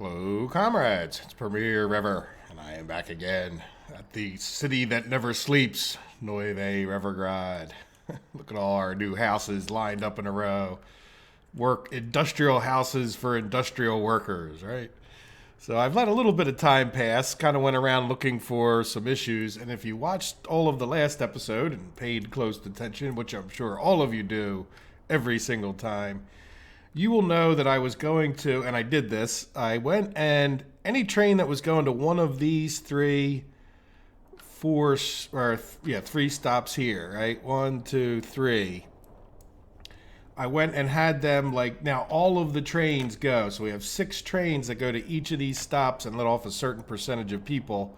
Hello, comrades. It's Premier River, and I am back again at the city that never sleeps, Nueve Revergrad. Look at all our new houses lined up in a row. Industrial houses for industrial workers, right? So I've let a little bit of time pass, kind of went around looking for some issues, and if you watched all of the last episode and paid close attention, which I'm sure all of you do every single time, you will know that I was going to, and I did this, I went and any train that was going to one of these three stops here, right? 1, 2, 3. I went and had them, like, now all of the trains go. So we have 6 trains that go to each of these stops and let off a certain percentage of people,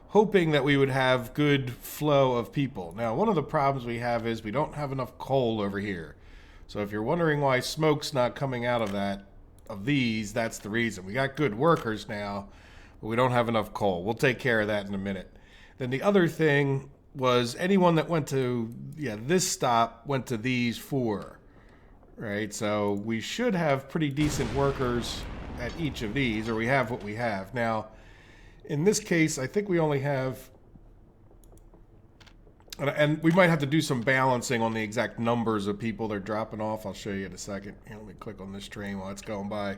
hoping that we would have good flow of people. Now, one of the problems we have is we don't have enough coal over here. So if you're wondering why smoke's not coming out of these, that's the reason. We got good workers now, but we don't have enough coal. We'll take care of that in a minute. Then the other thing was anyone that went to this stop went to these 4, right? So we should have pretty decent workers at each of these, or we have what we have. Now, in this case, I think we only have, and we might have to do some balancing on the exact numbers of people they're dropping off. I'll show you in a second. Here, let me click on this train while it's going by.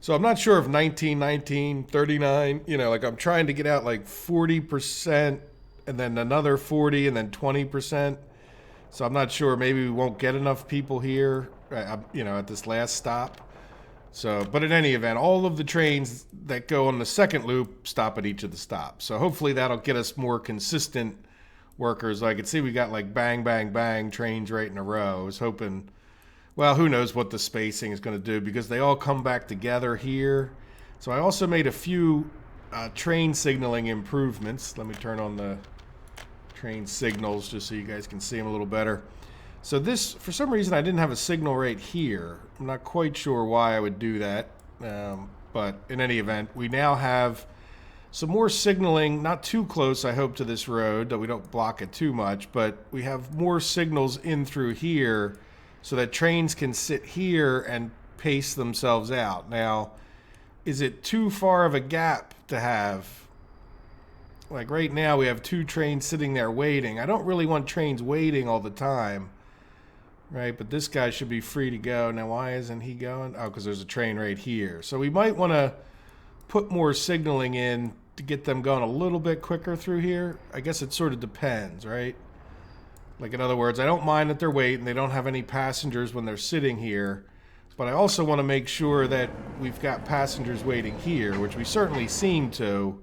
So I'm not sure if 19, 19, 39, like I'm trying to get out like 40% and then another 40 and then 20%. So I'm not sure. Maybe we won't get enough people here, at this last stop. So, but in any event, all of the trains that go on the second loop stop at each of the stops. So hopefully that'll get us more consistent workers. I could see we got like bang, bang, bang trains right in a row. I was hoping, well, who knows what the spacing is going to do because they all come back together here. So I also made a few train signaling improvements. Let me turn on the train signals just so you guys can see them a little better. So this, for some reason, I didn't have a signal right here. I'm not quite sure why I would do that. But in any event, we now have some more signaling, not too close, I hope, to this road, that we don't block it too much, but we have more signals in through here so that trains can sit here and pace themselves out. Now, is it too far of a gap to have? Like right now, we have 2 trains sitting there waiting. I don't really want trains waiting all the time, right? But this guy should be free to go. Now, why isn't he going? Oh, because there's a train right here. So we might want to put more signaling in to get them going a little bit quicker through here. I guess it sort of depends, right? Like, in other words, I don't mind that they're waiting. They don't have any passengers when they're sitting here. But I also want to make sure that we've got passengers waiting here, which we certainly seem to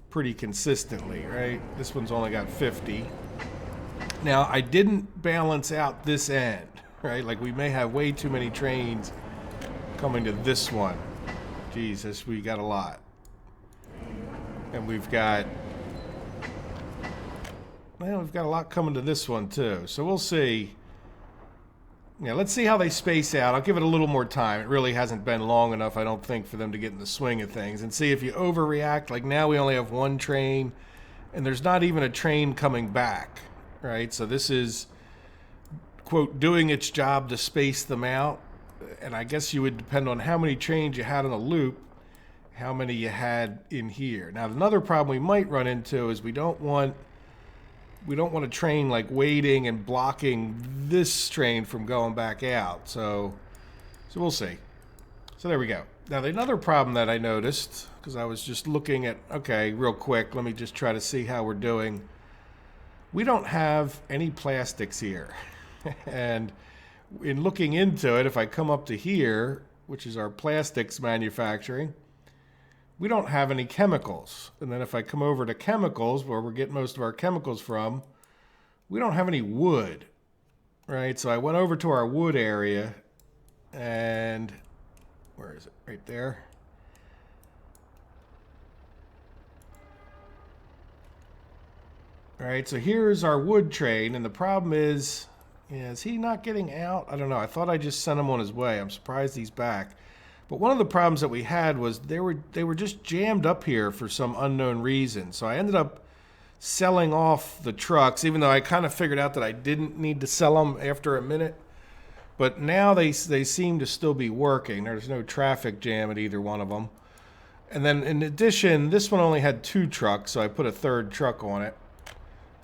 pretty consistently, right? This one's only got 50. Now, I didn't balance out this end, right? Like, we may have way too many trains coming to this one. Jesus, we got a lot. And we've got a lot coming to this one too. So we'll see. Yeah, let's see how they space out. I'll give it a little more time. It really hasn't been long enough, I don't think, for them to get in the swing of things. And see if you overreact. Like now we only have 1 train, and there's not even a train coming back, right? So this is, quote, doing its job to space them out. And I guess you would depend on how many trains you had on a loop, how many you had in here. Now, another problem we might run into is we don't want a train like waiting and blocking this train from going back out. So we'll see. So there we go. Now, another problem that I noticed, because I was just looking at, okay, real quick, let me just try to see how we're doing. We don't have any plastics here. And in looking into it, if I come up to here, which is our plastics manufacturing, we don't have any chemicals. And then if I come over to chemicals, where we're getting most of our chemicals from, we don't have any wood, right? So I went over to our wood area, and where is it? Right there. All right, so here's our wood train, and the problem is he not getting out? I don't know. I thought I just sent him on his way. I'm surprised he's back. But one of the problems that we had was they were just jammed up here for some unknown reason. So I ended up selling off the trucks, even though I kind of figured out that I didn't need to sell them after a minute. But now they seem to still be working. There's no traffic jam at either one of them. And then in addition, this one only had 2 trucks, so I put a 3rd truck on it.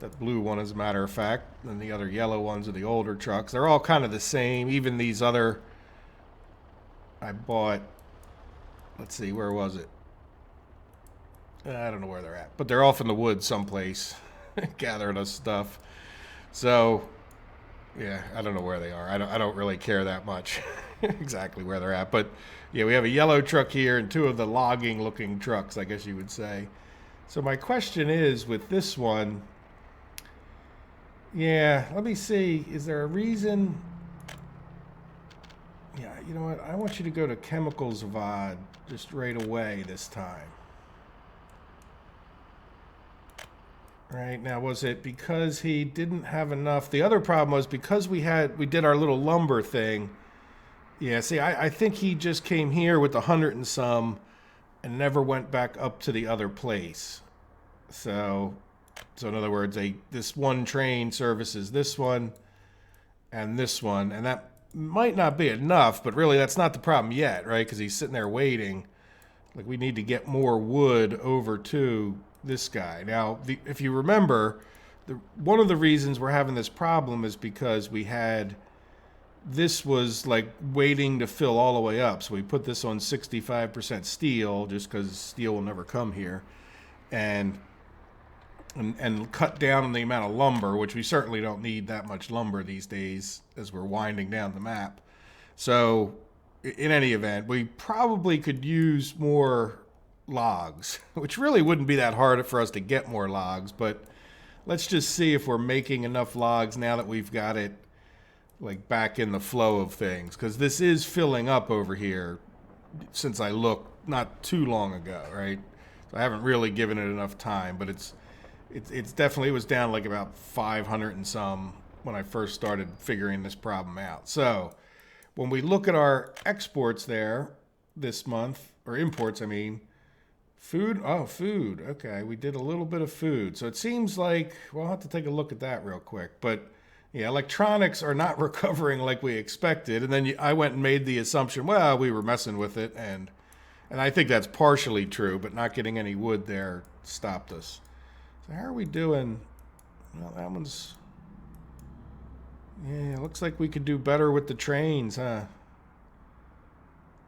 That blue one, as a matter of fact. And the other yellow ones are the older trucks. They're all kind of the same. Even these other... I bought... Let's see, where was it? I don't know where they're at. But they're off in the woods someplace. Gathering us stuff. So... Yeah, I don't know where they are. I don't really care that much exactly where they're at. But yeah, we have a yellow truck here and 2 of the logging looking trucks, I guess you would say. So my question is with this one, yeah, let me see. Is there a reason? Yeah, you know what? I want you to go to chemicals VOD just right away this time. Right, now was it because he didn't have enough? The other problem was because we did our little lumber thing. Yeah, see, I think he just came here with 100 and some and never went back up to the other place. So in other words, this one train services this one and this one, and that might not be enough, but really that's not the problem yet, right? Because he's sitting there waiting. Like, we need to get more wood over to this guy. Now, if you remember, one of the reasons we're having this problem is because this was like waiting to fill all the way up. So we put this on 65% steel just because steel will never come here, and cut down on the amount of lumber, which we certainly don't need that much lumber these days as we're winding down the map. So in any event, we probably could use more logs, which really wouldn't be that hard for us to get more logs, but let's just see if we're making enough logs now that we've got it like back in the flow of things, because this is filling up over here since I looked not too long ago, right? So I haven't really given it enough time, but it's definitely, it was down like about 500 and some when I first started figuring this problem out. So when we look at our exports there this month, or imports, I mean, food, food. Okay, we did a little bit of food. So it seems like, well, I'll have to take a look at that real quick. But yeah, electronics are not recovering like we expected. And then I went and made the assumption, well, we were messing with it. And I think that's partially true, but not getting any wood there stopped us. So how are we doing? Well, that one's, yeah, looks like we could do better with the trains, huh?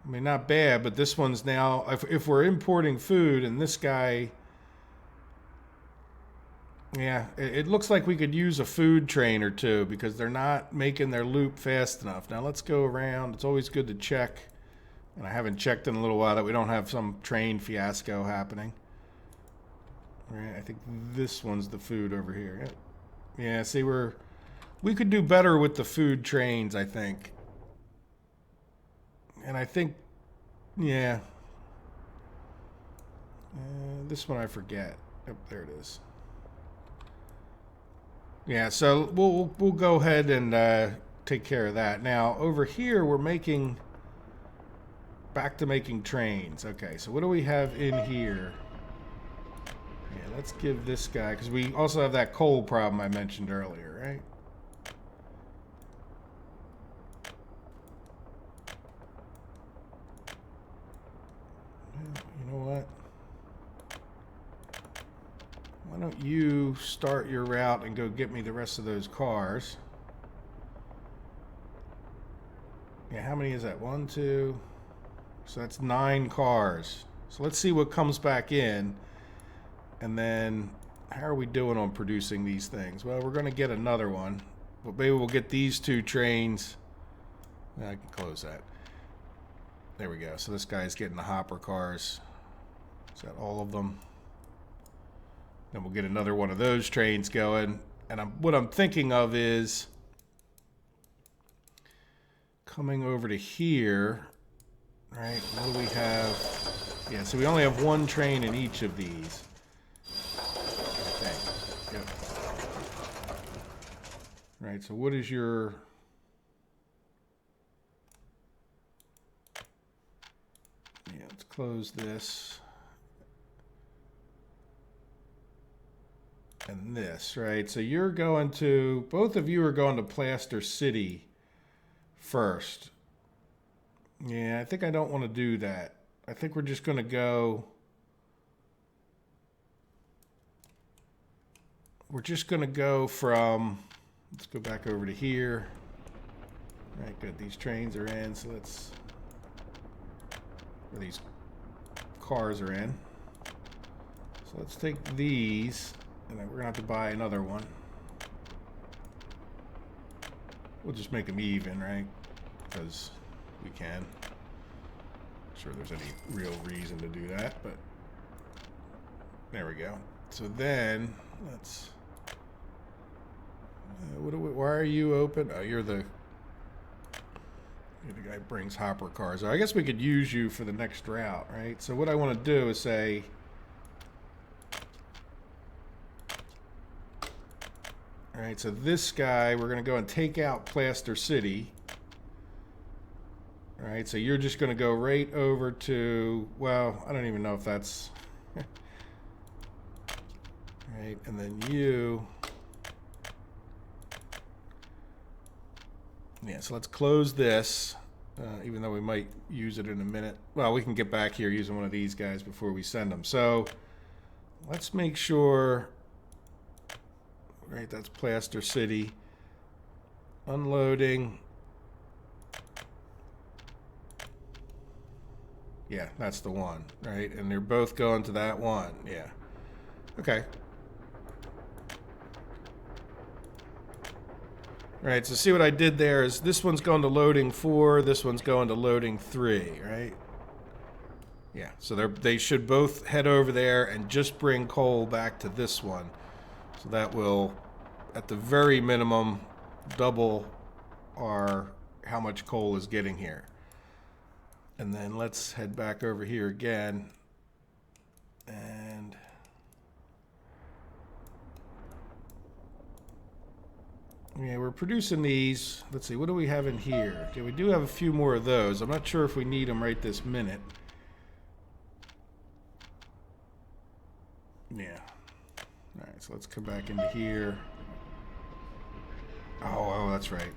I mean, not bad, but this one's now, if we're importing food and this guy, yeah, it looks like we could use a food train or 2 because they're not making their loop fast enough. Now let's go around. It's always good to check, and I haven't checked in a little while, that we don't have some train fiasco happening. All right, I think this one's the food over here. Yeah, see, we could do better with the food trains, I think. And I think, yeah. This one I forget. Yep, there it is. Yeah, so we'll go ahead and take care of that. Now, over here, we're back to making trains. Okay, so what do we have in here? Yeah, let's give this guy, because we also have that coal problem I mentioned earlier, right? You know what? Why don't you start your route and go get me the rest of those cars? Yeah, how many is that? 1, 2. So that's 9 cars. So let's see what comes back in. And then, how are we doing on producing these things? Well, we're going to get another one. But maybe we'll get these 2 trains. I can close that. There we go. So this guy's getting the hopper cars. Is that all of them? Then we'll get another one of those trains going. And what I'm thinking of is coming over to here. Right, what do we have? Yeah, so we only have 1 train in each of these. Okay. Yep. Right, so what is your... Yeah, let's close this. And this, right? So you're going to... Both of you are going to Plaster City first. Yeah, I think I don't want to do that. I think we're just going to go... We're just going to go from... Let's go back over to here. All right, good. These trains are in, so let's... Or these cars are in. So let's take these, and then we're going to have to buy another one. We'll just make them even, right? Because we can. Not sure there's any real reason to do that, but there we go. So then, let's... why are you open? Oh, you're the guy who brings hopper cars. I guess we could use you for the next route, right? So what I want to do is say... All right, so this guy, we're going to go and take out Plaster City. All right, so you're just going to go right over to... Well, I don't even know if that's... All right, and then you... Yeah, so let's close this, even though we might use it in a minute. Well, we can get back here using one of these guys before we send them. So let's make sure, right, that's Plaster City. Unloading. Yeah, that's the one, right? And they're both going to that one. Yeah. Okay. All right, so see what I did there is this one's going to loading 4, this one's going to loading 3, right? Yeah, so they should both head over there and just bring coal back to this one. So that will, at the very minimum, double how much coal is getting here. And then let's head back over here again. And... Yeah, we're producing these. Let's see, what do we have in here? Okay, we do have a few more of those. I'm not sure if we need them right this minute. Yeah. All right, so let's come back into here. Oh, that's right.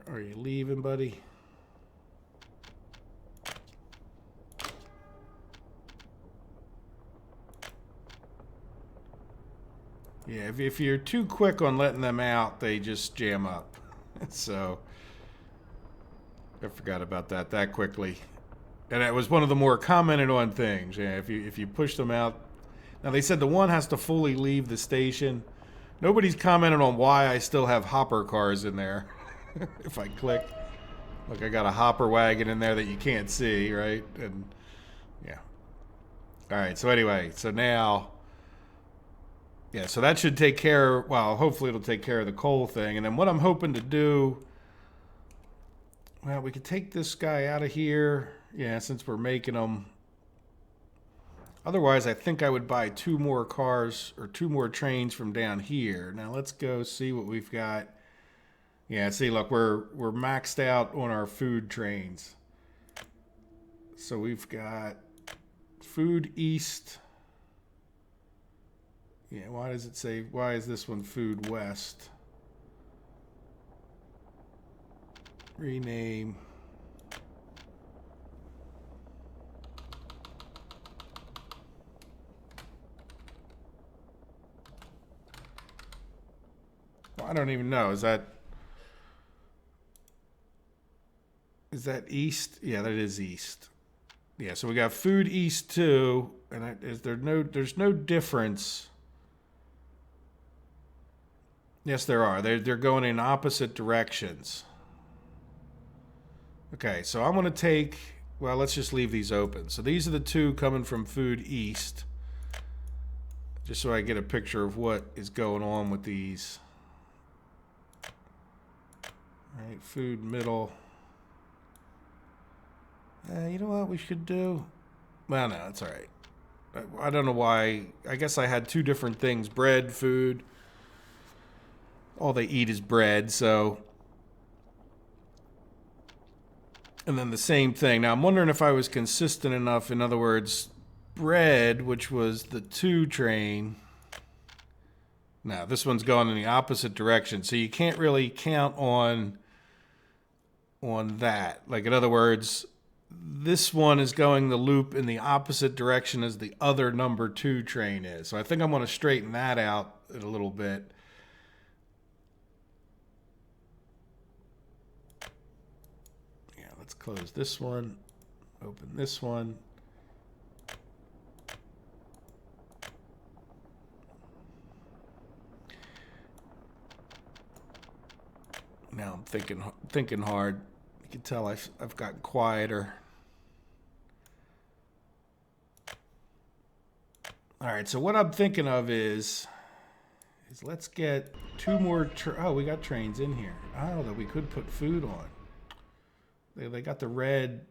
Are you leaving, buddy? Yeah, if you're too quick on letting them out, they just jam up. So I forgot about that quickly. And it was one of the more commented on things. Yeah, if you push them out. Now they said the one has to fully leave the station. Nobody's commented on why I still have hopper cars in there. If I click, look, I got a hopper wagon in there that you can't see, right? And yeah. All right, so anyway, so now, yeah, so that should take care, well, hopefully it'll take care of the coal thing. And then what I'm hoping to do, well, we could take this guy out of here, yeah, since we're making them. Otherwise, I think I would buy 2 more cars or 2 more trains from down here. Now let's go see what we've got. Yeah, see, look, we're maxed out on our food trains. So we've got food east. Yeah, why does it say, why is this one food west? Rename. Well, I don't even know, is that east? Yeah, that is east. Yeah, so we got food east too, and there's no difference. Yes, there are. They're going in opposite directions. Okay, so I'm going to take, well, let's just leave these open. So these are the 2 coming from food east. Just so I get a picture of what is going on with these. All right, food middle. You know what we should do? Well, no, it's all right. I don't know why. I guess I had 2 different things. Bread, food. All they eat is bread, so. And then the same thing. Now, I'm wondering if I was consistent enough. In other words, bread, which was the 2 train. Now, this one's going in the opposite direction, so you can't really count on that. Like, in other words, this one is going the loop in the opposite direction as the other number 2 train is. So I think I'm going to straighten that out a little bit. Yeah, let's close this one, open this one. Now I'm thinking hard. You can tell I've gotten quieter. All right, so what I'm thinking of is let's get 2 more. Oh, we got trains in here. Oh, that we could put food on. They got the red.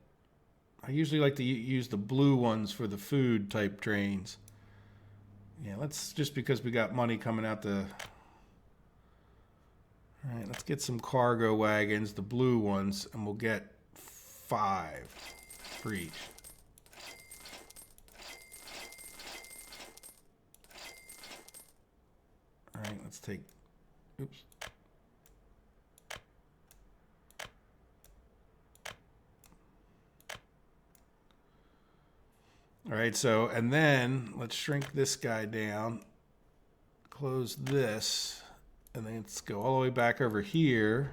I usually like to use the blue ones for the food type trains. Yeah, let's just because we got money coming out the. All right, let's get some cargo wagons, the blue ones, and we'll get 5 for each. All right, let's take, oops. All right, so, and then let's shrink this guy down, close this. And then let's go all the way back over here.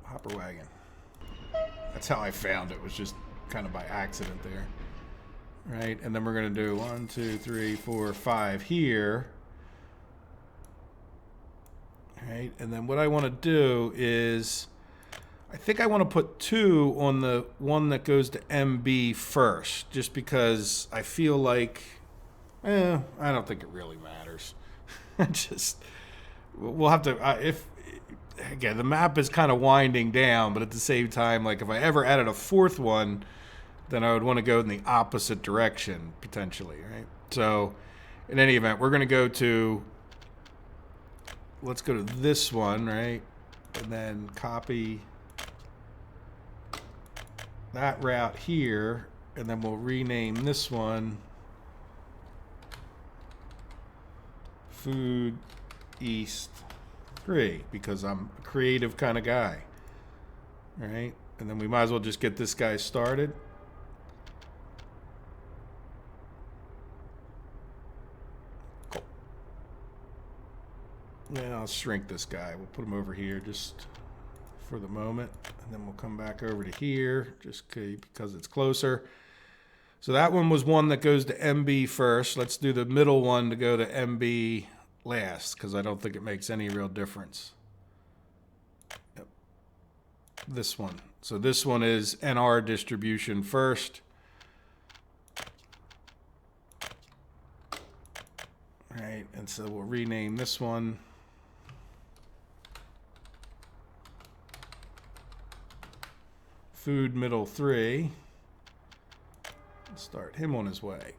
Hopper wagon. That's how I found it. Was just kind of by accident there. Right, and then we're going to do 1, 2, 3, 4, 5 here. Right, and then what I want to do is, I think I want to put 2 on the one that goes to MB first, just because I feel like. I don't think it really matters. Just, we'll have to, again, the map is kind of winding down, but at the same time, like if I ever added a 4th one, then I would want to go in the opposite direction, potentially, right? So, in any event, we're going to go to, let's go to this one, right? And then copy that route here, and then we'll rename this one Food East 3 because I'm a creative kind of guy. All right, and then we might as well just get this guy started. Cool. Now I'll shrink this guy. We'll put him over here just for the moment, and then we'll come back over to here just because it's closer. So that one was one that goes to MB first. Let's do the middle one to go to MB last, because I don't think it makes any real difference. Yep. This one. So this one is NR distribution first. All right, and so we'll rename this one Food Middle 3. Start him on his way.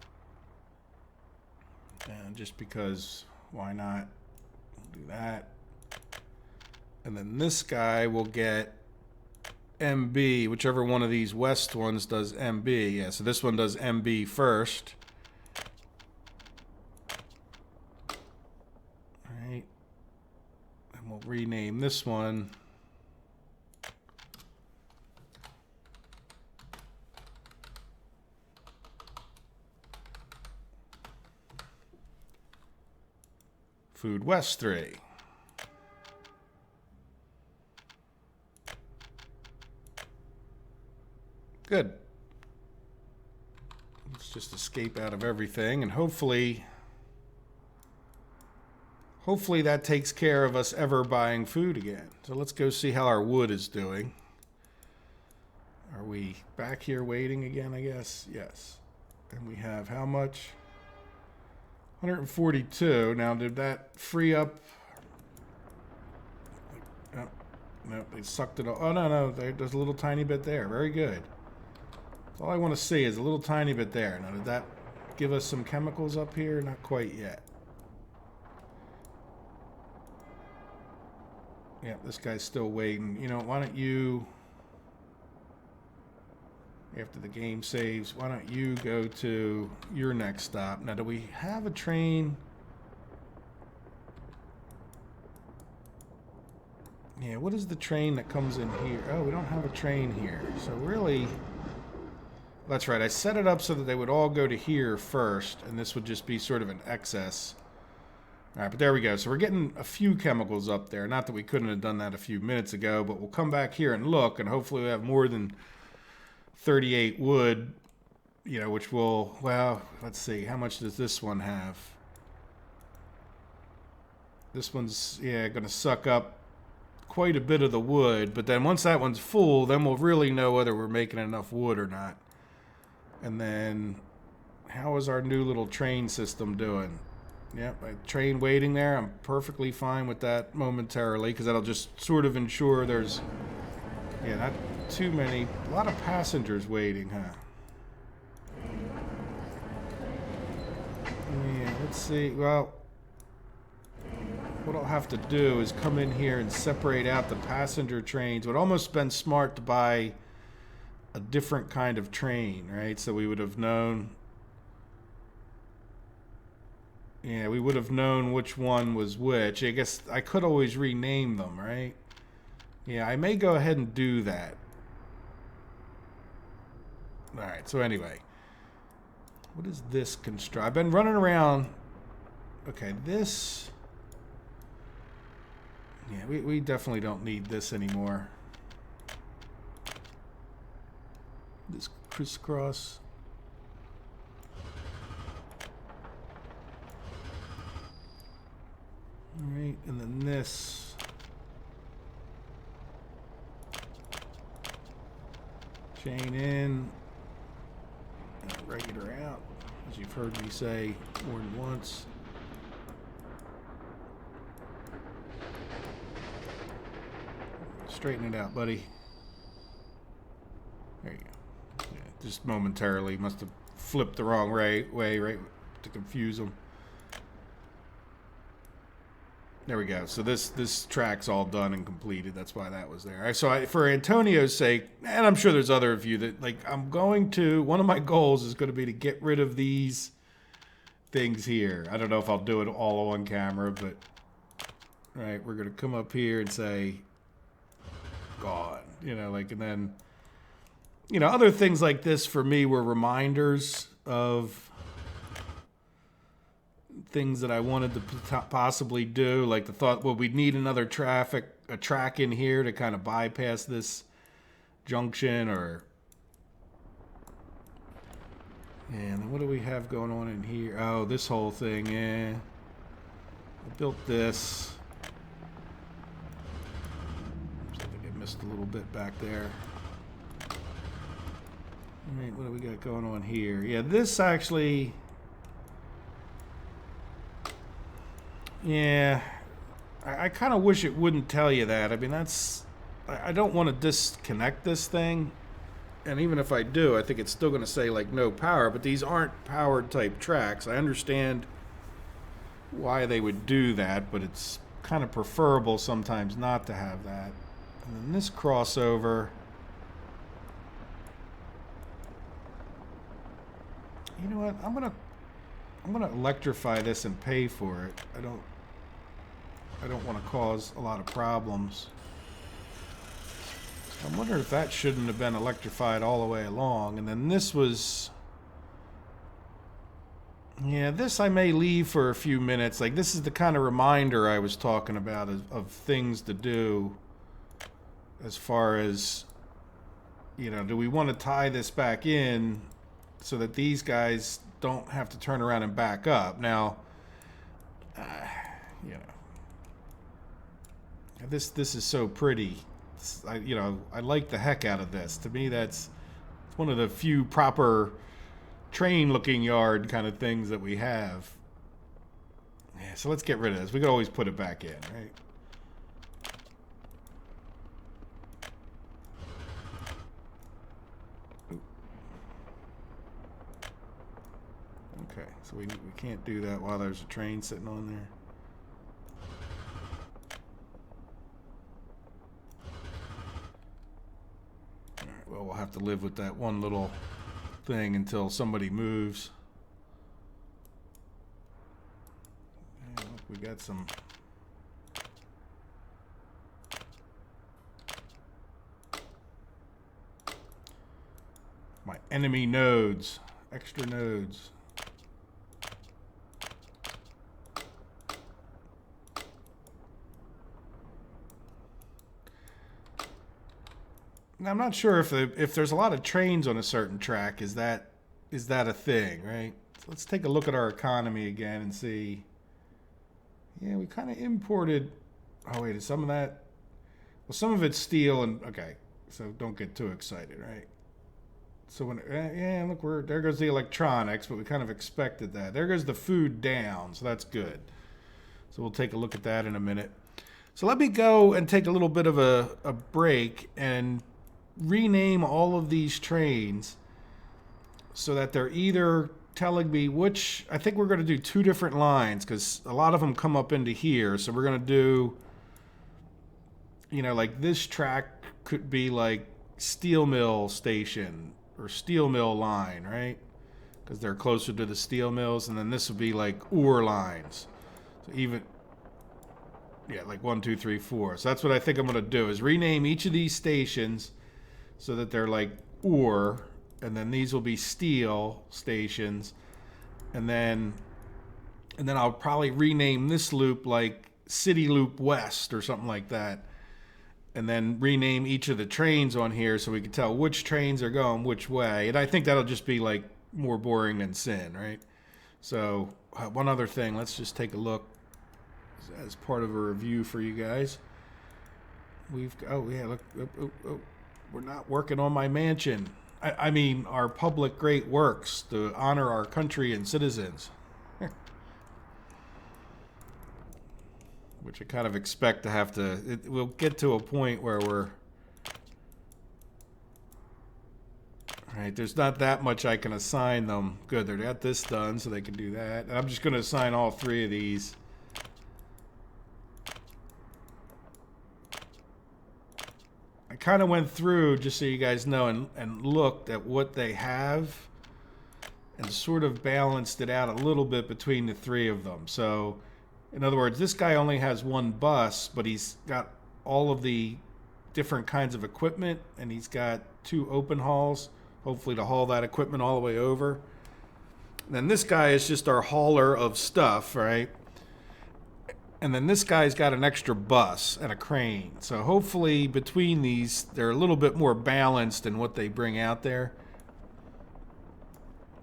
And just because, why not? We'll do that. And then this guy will get MB, whichever one of these west ones does MB. Yeah, so this one does MB first. All right. And we'll rename this one Food West 3. Good. Let's just escape out of everything, and hopefully that takes care of us ever buying food again. So let's go see how our wood is doing. Are we back here waiting again, I guess? Yes. And we have how much? 142. Now, did that free up? Oh, no, they sucked it all. Oh, no, there's a little tiny bit there. Very good. That's all I want to see is a little tiny bit there. Now, did that give us some chemicals up here? Not quite yet. Yeah, this guy's still waiting. You know, why don't you... After the game saves, why don't you go to your next stop? Now, do we have a train? Yeah, what is the train that comes in here? Oh, we don't have a train here. So really, that's right. I set it up so that they would all go to here first, and this would just be sort of an excess. All right, but there we go. So we're getting a few chemicals up there. Not that we couldn't have done that a few minutes ago, but we'll come back here and look, and hopefully we have more than 38 wood, you know, which will, well, let's see. How much does this one have? This one's, yeah, going to suck up quite a bit of the wood, but then once that one's full, then we'll really know whether we're making enough wood or not. And then, how is our new little train system doing? Yep, a train waiting there. I'm perfectly fine with that momentarily, because that'll just sort of ensure there's, yeah, not too many, a lot of passengers waiting, huh? Yeah, let's see, well, what I'll have to do is come in here and separate out the passenger trains. It would almost been smart to buy a different kind of train, right? So we would have known. Yeah, we would have known which one was which. I guess I could always rename them, right? Yeah, I may go ahead and do that. Alright, so anyway. What is this construct? I've been running around. Okay, this. Yeah, we definitely don't need this anymore. This crisscross. Alright, and then this. Chain in. And regular out. As you've heard me say more than once. Straighten it out, buddy. There you go. Yeah, just momentarily. Must have flipped the wrong way, right, to confuse them. There we go. So this track's all done and completed. That's why that was there. So for Antonio's sake, and I'm sure there's other of you that, like, I'm going to, one of my goals is going to be to get rid of these things here. I don't know if I'll do it all on camera, but, all right, we're going to come up here and say, gone, you know, like, and then, you know, other things like this for me were reminders of things that I wanted to possibly do, like the thought, well, we'd need another a track in here to kind of bypass this junction, or, and then what do we have going on in here? Oh, this whole thing, yeah, I built this. A little bit back there. All right, what do we got going on here? Yeah, this actually, yeah, I kind of wish it wouldn't tell you that. I mean, that's, I don't want to disconnect this thing, and even if I do, I think it's still going to say like no power, but these aren't powered type tracks. I understand why they would do that, but it's kind of preferable sometimes not to have that. And then this crossover, you know what? I'm gonna electrify this and pay for it. I don't want to cause a lot of problems. I wonder if that shouldn't have been electrified all the way along. And then this was, yeah, this I may leave for a few minutes. Like, this is the kind of reminder I was talking about of things to do. As far as, you know, do we want to tie this back in so that these guys don't have to turn around and back up? Now, you know, this is so pretty. You know, I like the heck out of this. To me, it's one of the few proper train-looking yard kind of things that we have. Yeah, so let's get rid of this. We could always put it back in, right? Okay, so we can't do that while there's a train sitting on there. All right. well, we'll have to live with that one little thing until somebody moves. Yeah, look, we got some. My enemy nodes, extra nodes. Now, I'm not sure if there's a lot of trains on a certain track. Is that a thing, right? So let's take a look at our economy again and see. Yeah, we kind of imported. Oh wait, is some of that? Well, some of it's steel and okay. So don't get too excited, right? So when yeah, look, there goes the electronics, but we kind of expected that. There goes the food down, so that's good. So we'll take a look at that in a minute. So let me go and take a little bit of a break and rename all of these trains so that they're either telling me which. I think we're going to do two different lines because a lot of them come up into here. So we're going to do, you know, like this track could be like steel mill station or steel mill line, right? Because they're closer to the steel mills. And then this would be like ore lines. So even, yeah, like 1, 2, 3, 4. So that's what I think I'm going to do is rename each of these stations so that they're like ore. And then these will be steel stations. And then I'll probably rename this loop like City Loop West or something like that. And then rename each of the trains on here so we can tell which trains are going which way. And I think that'll just be like more boring than sin, right? So one other thing, let's just take a look as part of a review for you guys. Oh yeah, look, we're not working on my mansion. I mean our public great works to honor our country and citizens. Which I kind of expect to have to, we'll get to a point where we're, all right, there's not that much I can assign them. Good, they got this done so they can do that. And I'm just going to assign all three of these. I kind of went through, just so you guys know, and looked at what they have and sort of balanced it out a little bit between the three of them. So, in other words, this guy only has one bus, but he's got all of the different kinds of equipment, and he's got 2 open hauls, hopefully to haul that equipment all the way over. And then this guy is just our hauler of stuff, right? And then this guy's got an extra bus and a crane. So hopefully between these, they're a little bit more balanced in what they bring out there.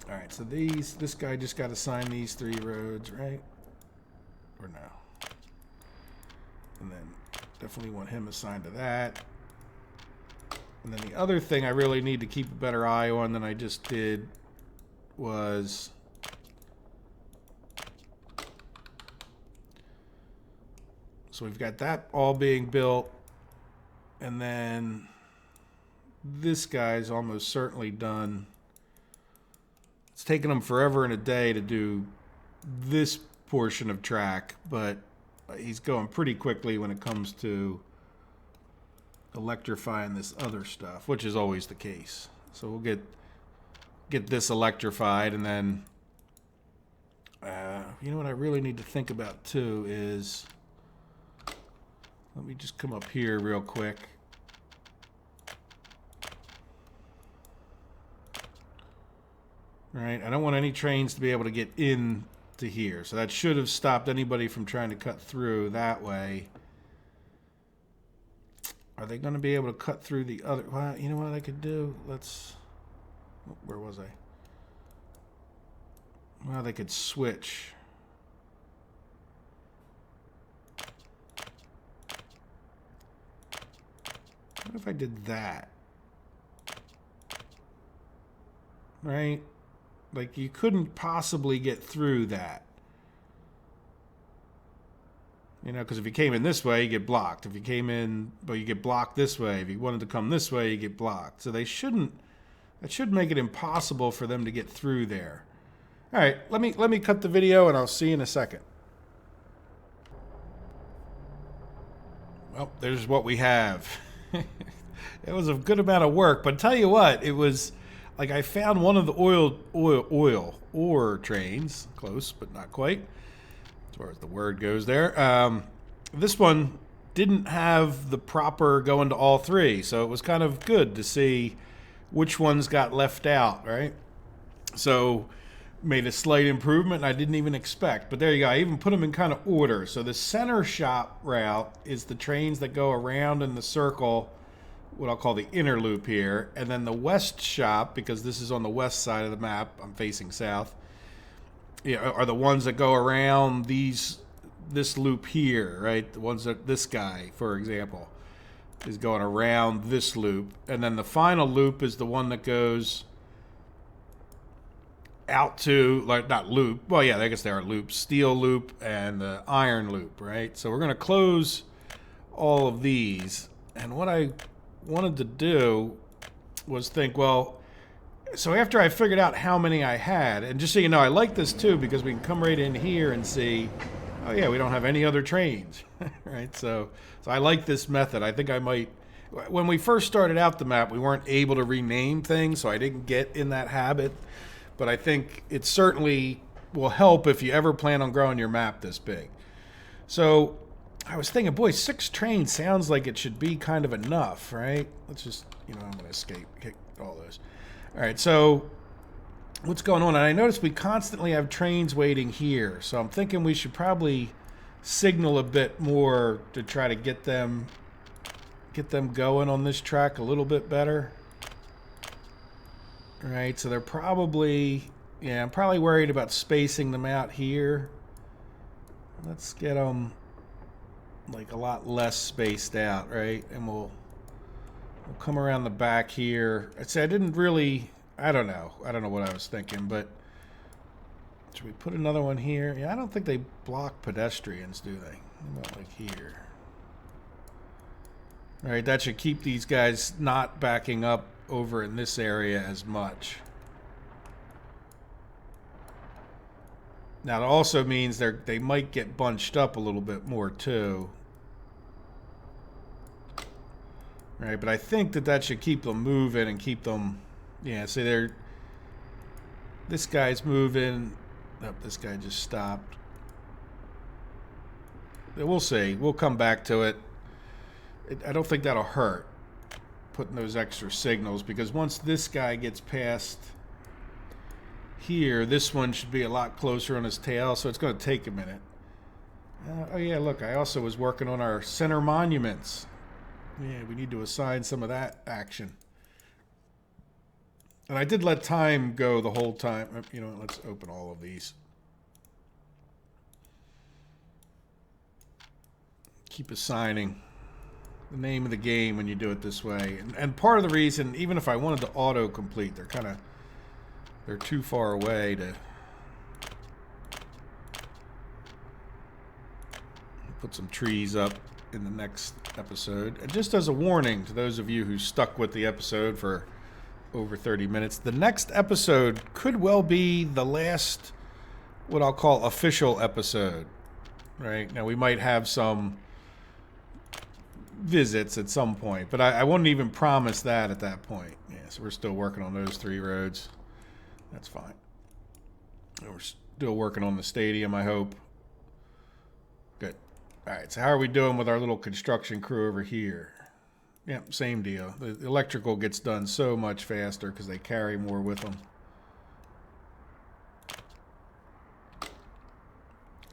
All right, so this guy just got assigned these 3 roads, right? Or no. And then definitely want him assigned to that. And then the other thing I really need to keep a better eye on than I just did was so we've got that all being built, and then this guy's almost certainly done. It's taken him forever and a day to do this portion of track, but he's going pretty quickly when it comes to electrifying this other stuff, which is always the case. So we'll get this electrified, and then you know what I really need to think about too is, let me just come up here real quick. Right, I don't want any trains to be able to get in to here, so that should have stopped anybody from trying to cut through that way. Are they going to be able to cut through the other? Well, you know what I could do? Let's. Where was I? Well, they could switch. What if I did that? Right? Like, you couldn't possibly get through that. You know, because if you came in this way, you get blocked. If you came in, but you get blocked this way. If you wanted to come this way, you get blocked. So they shouldn't, that should make it impossible for them to get through there. All right, let me cut the video and I'll see you in a second. Well, there's what we have. It was a good amount of work, but tell you what, it was like I found one of the ore trains, close but not quite, as far as the word goes there. This one didn't have the proper go into all three, so it was kind of good to see which ones got left out, right? So made a slight improvement I didn't even expect. But there you go. I even put them in kind of order. So the center shop route is the trains that go around in the circle, what I'll call the inner loop here. And then the west shop, because this is on the west side of the map, I'm facing south, are the ones that go around this loop here, right? The ones that this guy, for example, is going around this loop. And then the final loop is the one that goes out to, like, not loop, well, yeah, I guess they are loops, steel loop and the iron loop, right? So we're going to close all of these. And what I wanted to do was think, well, so after I figured out how many I had, and just so you know, I like this too because we can come right in here and see, oh yeah, we don't have any other trains, right? So I like this method. I think I might, when we first started out the map, we weren't able to rename things, so I didn't get in that habit. But I think it certainly will help if you ever plan on growing your map this big. So I was thinking, boy, 6 trains sounds like it should be kind of enough, right? Let's just, I'm going to escape, kick all those. All right, so what's going on? And I noticed we constantly have trains waiting here. So I'm thinking we should probably signal a bit more to try to get them going on this track a little bit better. Right, so they're probably, I'm probably worried about spacing them out here. Let's get them like a lot less spaced out, right? And we'll come around the back here. I'd say I didn't really, I don't know what I was thinking, but should we put another one here? Yeah, I don't think they block pedestrians, do they? How about like here? All right, that should keep these guys not backing up over in this area as much. Now it also means they might get bunched up a little bit more too. Right, but I think that should keep them moving and keep them, see this guy's moving. Oh, this guy just stopped. We'll see. We'll come back to it. I don't think that'll hurt, putting those extra signals, because once this guy gets past here, this one should be a lot closer on his tail, so it's going to take a minute. Oh yeah, look, I also was working on our center monuments. Yeah, we need to assign some of that action. And I did let time go the whole time. Let's open all of these. Keep assigning the name of the game when you do it this way. And part of the reason, even if I wanted to auto-complete, they're too far away to put some trees up in the next episode. And just as a warning to those of you who stuck with the episode for over 30 minutes, the next episode could well be the last, what I'll call official episode. Right? Now we might have some visits at some point, but I wouldn't even promise that at that point. Yeah, so we're still working on those 3 roads. That's fine. And we're still working on the stadium, I hope. Good. All right, so how are we doing with our little construction crew over here? Yeah, same deal. The electrical gets done so much faster because they carry more with them.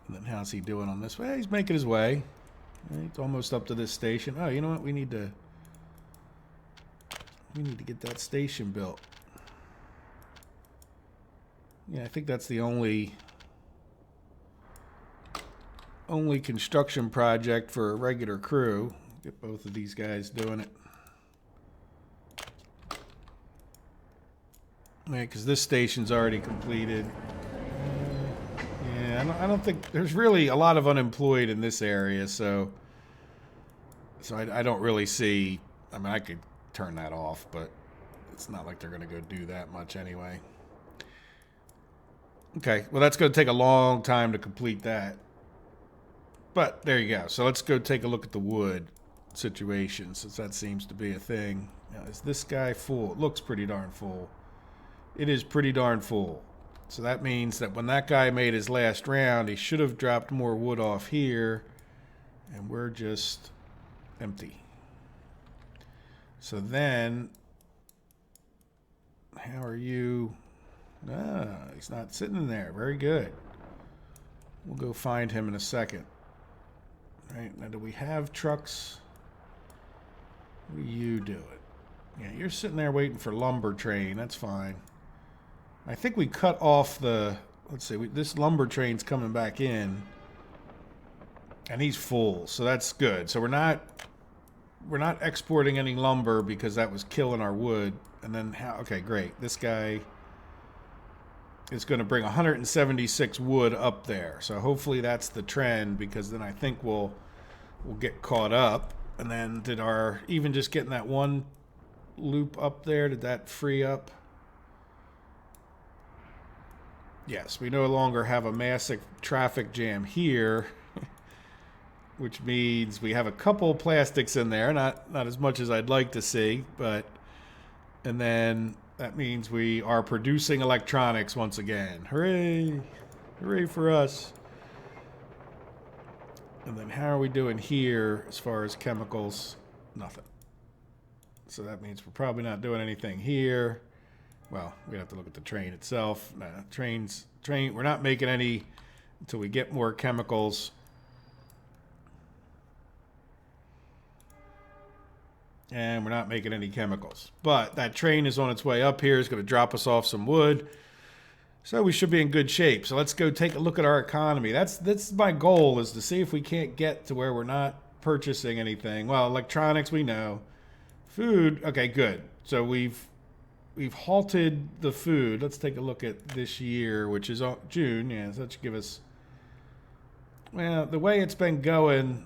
And then how's he doing on this way? He's making his way. It's almost up to this station. Oh, you know what? We need to get that station built. Yeah, I think that's the only construction project for a regular crew. Get both of these guys doing it. Yeah, because this station's already completed. I don't think there's really a lot of unemployed in this area, so I don't really see. I mean, I could turn that off, but it's not like they're going to go do that much anyway. Okay, well, that's going to take a long time to complete that. But there you go. So let's go take a look at the wood. situation, since that seems to be a thing. Now, is this guy full? It looks pretty darn full. It is pretty darn full. So that means that when that guy made his last round, he should have dropped more wood off here, and we're just empty. So then, how are you? Ah, he's not sitting in there. Very good. We'll go find him in a second. All right, now do we have trucks? What are you doing? Yeah, you're sitting there waiting for lumber train. That's fine. I think we cut off the... Let's see, this lumber train's coming back in. And he's full, so that's good. So we're not exporting any lumber because that was killing our wood. And then, okay, great. This guy is going to bring 176 wood up there. So hopefully that's the trend, because then I think we'll get caught up. And then even just getting that one loop up there, did that free up? Yes, we no longer have a massive traffic jam here, which means we have a couple plastics in there, not as much as I'd like to see, but, and then that means we are producing electronics once again. Hooray! Hooray for us. And then how are we doing here as far as chemicals? Nothing. So that means we're probably not doing anything here. Well, we have to look at the train itself. We're not making any until we get more chemicals. And we're not making any chemicals. But that train is on its way up here. It's going to drop us off some wood. So we should be in good shape. So let's go take a look at our economy. That's my goal, is to see if we can't get to where we're not purchasing anything. Well, electronics, we know. Food, okay, good. So we've halted the food. Let's take a look at this year, which is June. Yeah, so that should give us... Well, the way it's been going,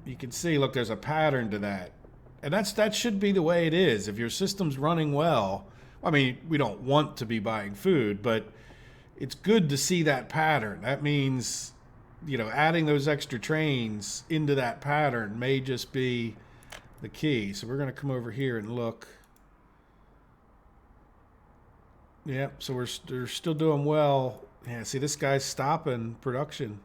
you can see, look, there's a pattern to that. And that should be the way it is. If your system's running well, I mean, we don't want to be buying food, but it's good to see that pattern. That means, adding those extra trains into that pattern may just be the key. So we're going to come over here and look. Yep, so we're still doing well. Yeah, see, this guy's stopping production.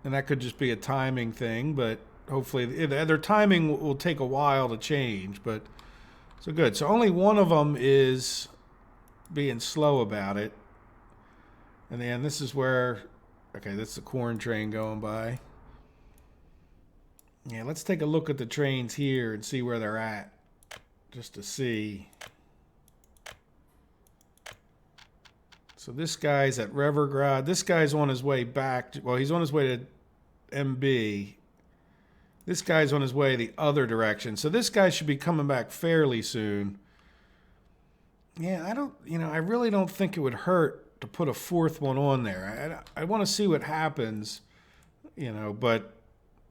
And that could just be a timing thing, but hopefully their timing will take a while to change. But so good. So only one of them is being slow about it. And then this is where, okay, that's the corn train going by. Yeah, let's take a look at the trains here and see where they're at, just to see. So this guy's at Revergrad. This guy's on his way back. Well, he's on his way to MB. This guy's on his way the other direction. So this guy should be coming back fairly soon. Yeah, I really don't think it would hurt to put a fourth one on there. I want to see what happens, but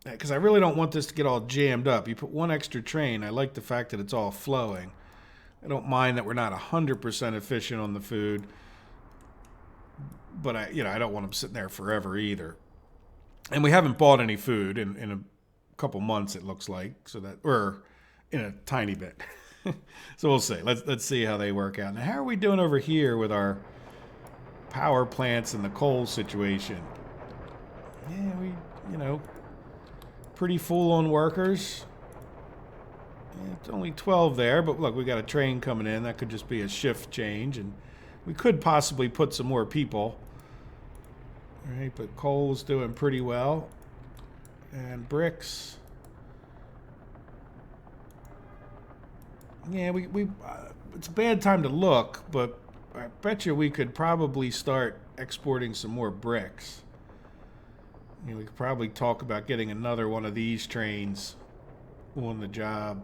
because I really don't want this to get all jammed up. You put one extra train. I like the fact that it's all flowing. I don't mind that we're not 100% efficient on the food. But I don't want them sitting there forever either. And we haven't bought any food in a couple months, it looks like, or in a tiny bit. So we'll see. Let's see how they work out. Now, how are we doing over here with our power plants and the coal situation? Yeah, we pretty full on workers. Yeah, it's only 12 there, but look, we got a train coming in. That could just be a shift change, and we could possibly put some more people. All right, but coal's doing pretty well. And bricks. Yeah, it's a bad time to look, but I bet you we could probably start exporting some more bricks. We could probably talk about getting another one of these trains on the job.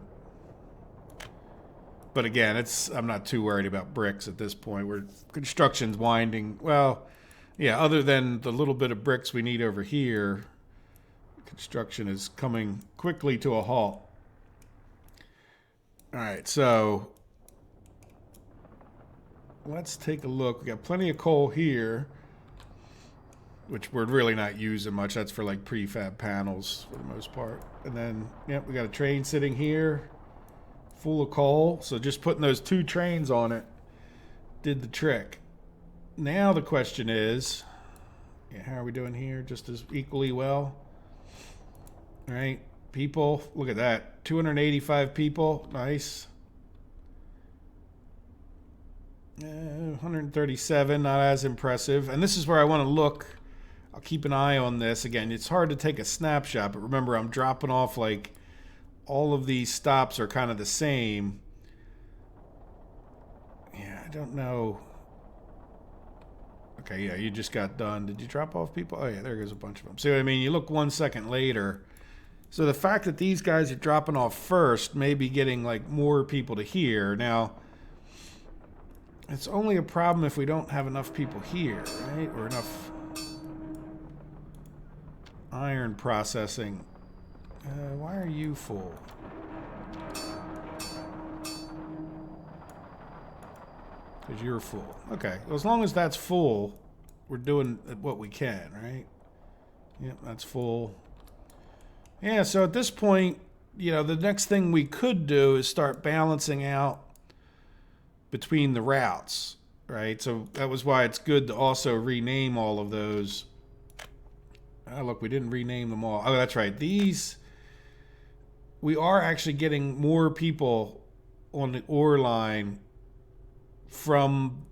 But again, I'm not too worried about bricks at this point. Construction's winding. Well, yeah, other than the little bit of bricks we need over here, construction is coming quickly to a halt. All right, so let's take a look. We got plenty of coal here. which we're really not using much. That's for like prefab panels for the most part. And then, yep, we got a train sitting here full of coal. So just putting those 2 trains on it did the trick. Now the question is, yeah, how are we doing here? Just as equally well. All right, people, look at that. 285 people, nice. 137, not as impressive. And this is where I want to look. I'll keep an eye on this. Again, it's hard to take a snapshot, but remember, I'm dropping off like all of these stops are kind of the same. Yeah, I don't know. Okay, yeah, you just got done. Did you drop off people? Oh, yeah, there goes a bunch of them. See what I mean? You look 1 second later. So the fact that these guys are dropping off first may be getting like more people to here. Now, it's only a problem if we don't have enough people here, right? Or enough iron processing. Why are you full? Because you're full. Okay, well, as long as that's full, we're doing what we can, right? Yep, that's full. Yeah, so at this point, you know, the next thing we could do is start balancing out between the routes, right? So that was why it's good to also rename all of those. Oh, look, we didn't rename them all. Oh, that's right. These, we are actually getting more people on the ore line from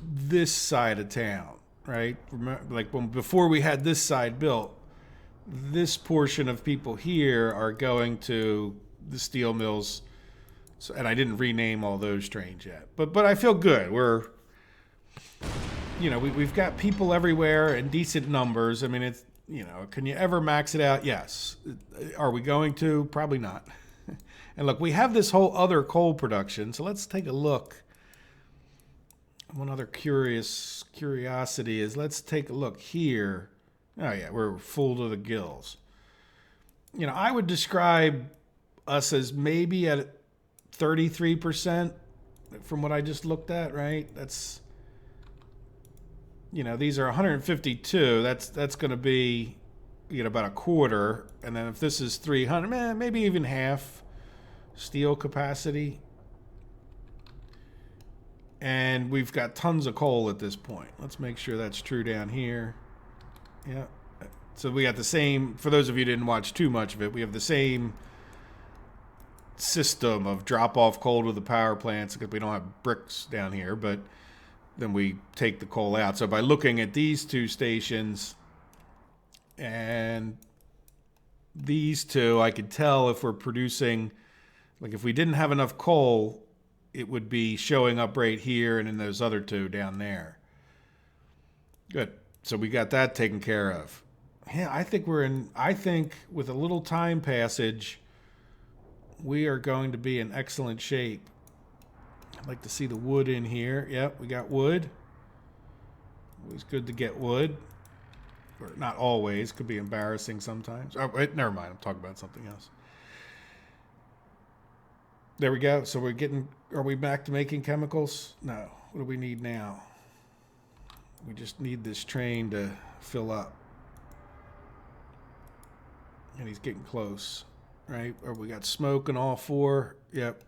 this side of town, right? Remember, like before we had this side built, this portion of people here are going to the steel mills. So, and I didn't rename all those trains yet, but I feel good. We're, you know, we've got people everywhere in decent numbers. I mean, it's, you know, can you ever max it out? Yes. Are we going to? Probably not. And look, we have this whole other coal production, so let's take a look. One other curiosity is, let's take a look here. Oh yeah, we're full to the gills. You know, I would describe us as maybe at 33% from what I just looked at, right? That's, you know, these are 152. That's going to be, you know, about a quarter. And then if this is 300, maybe even half steel capacity. And we've got tons of coal at this point. Let's make sure that's true down here. Yeah. So we got the same, for those of you who didn't watch too much of it, we have the same system of drop off coal to the power plants because we don't have bricks down here, but then we take the coal out. So by looking at these 2 stations and these 2, I could tell if we're producing, like if we didn't have enough coal, it would be showing up right here and in those other 2 down there. Good. So we got that taken care of. Yeah, I think with a little time passage, we are going to be in excellent shape. I'd like to see the wood in here. Yep, we got wood. Always good to get wood. Or not always. Could be embarrassing sometimes. Oh, wait, never mind. I'm talking about something else. There we go. So are we back to making chemicals? No. What do we need now? We just need this train to fill up. And he's getting close, right? Or we got smoke in all 4. Yep.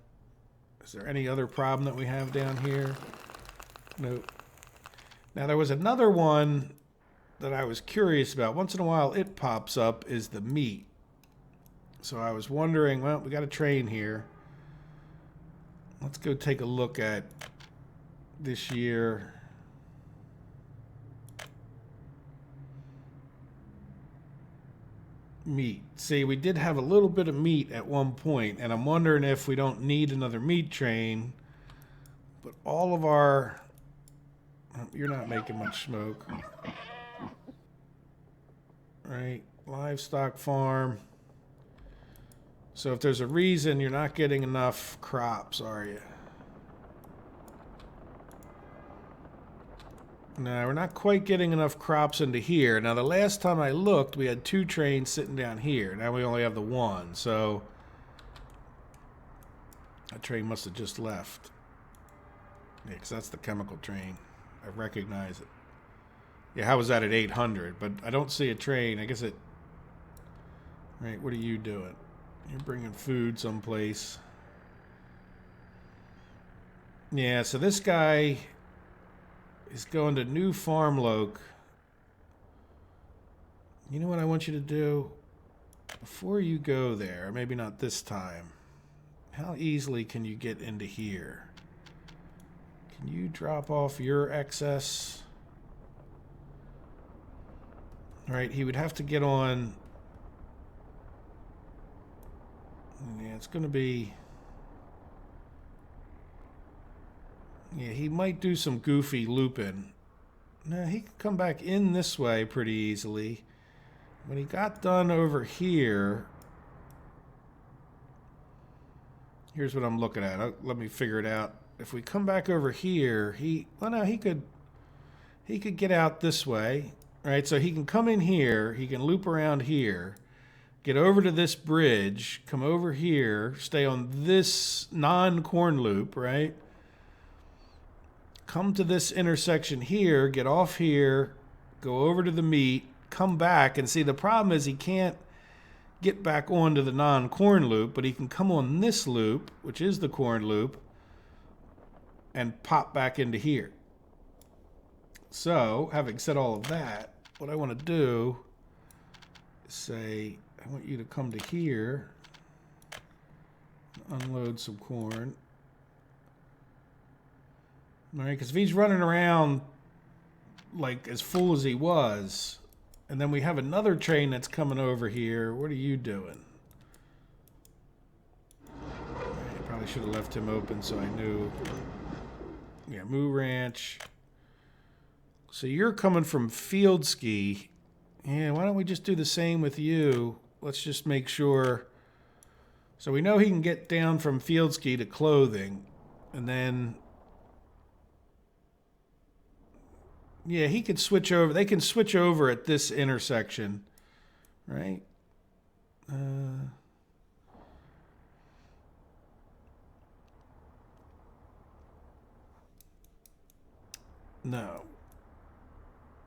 Is there any other problem that we have down here? Nope. Now there was another one that I was curious about. Once in a while it pops up, is the meat. So I was wondering, well, we got a train here. Let's go take a look at this year. Meat. See, we did have a little bit of meat at one point, and I'm wondering if we don't need another meat train. But all of our... You're not making much smoke. Right? Livestock farm. So if there's a reason you're not getting enough crops, are you? No, we're not quite getting enough crops into here. Now, the last time I looked, we had 2 trains sitting down here. Now we only have the 1, so that train must have just left. Yeah, because that's the chemical train. I recognize it. Yeah, how was that at 800? But I don't see a train. I guess it... Right, what are you doing? You're bringing food someplace. Yeah, so this guy is going to New Farmloke. You know what I want you to do? Before you go there, maybe not this time, how easily can you get into here? Can you drop off your excess? All right, he would have to get on. Yeah, it's going to be... Yeah, he might do some goofy looping. No, he could come back in this way pretty easily. When he got done over here... Here's what I'm looking at. Let me figure it out. If we come back over here, he... Well, no, he could get out this way. Right, so he can come in here. He can loop around here. Get over to this bridge. Come over here. Stay on this non-corn loop, right? Come to this intersection here. Get off here. Go over to the meet. Come back. And see, the problem is he can't get back onto the non-corn loop, but he can come on this loop, which is the corn loop, and pop back into here. So, having said all of that, what I want to do is say, I want you to come to here, unload some corn. All right, because if he's running around like as full as he was, and then we have another train that's coming over here, what are you doing? I probably should have left him open so I knew. Yeah, Moo Ranch. So you're coming from Field Ski. Yeah, why don't we just do the same with you? Let's just make sure. So we know he can get down from Field Ski to Clothing. And then... Yeah, he could switch over. They can switch over at this intersection. Right? No.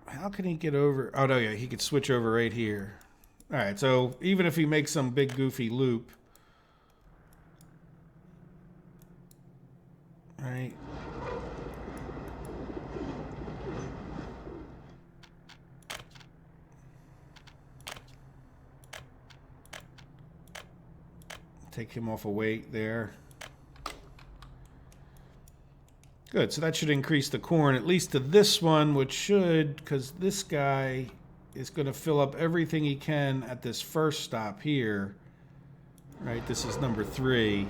How can he get over? Oh, no, yeah, he could switch over right here. All right, so even if he makes some big goofy loop, right? Take him off a weight there. Good, so that should increase the corn, at least to this one, which should, because this guy is going to fill up everything he can at this first stop here. Right, this is number 3.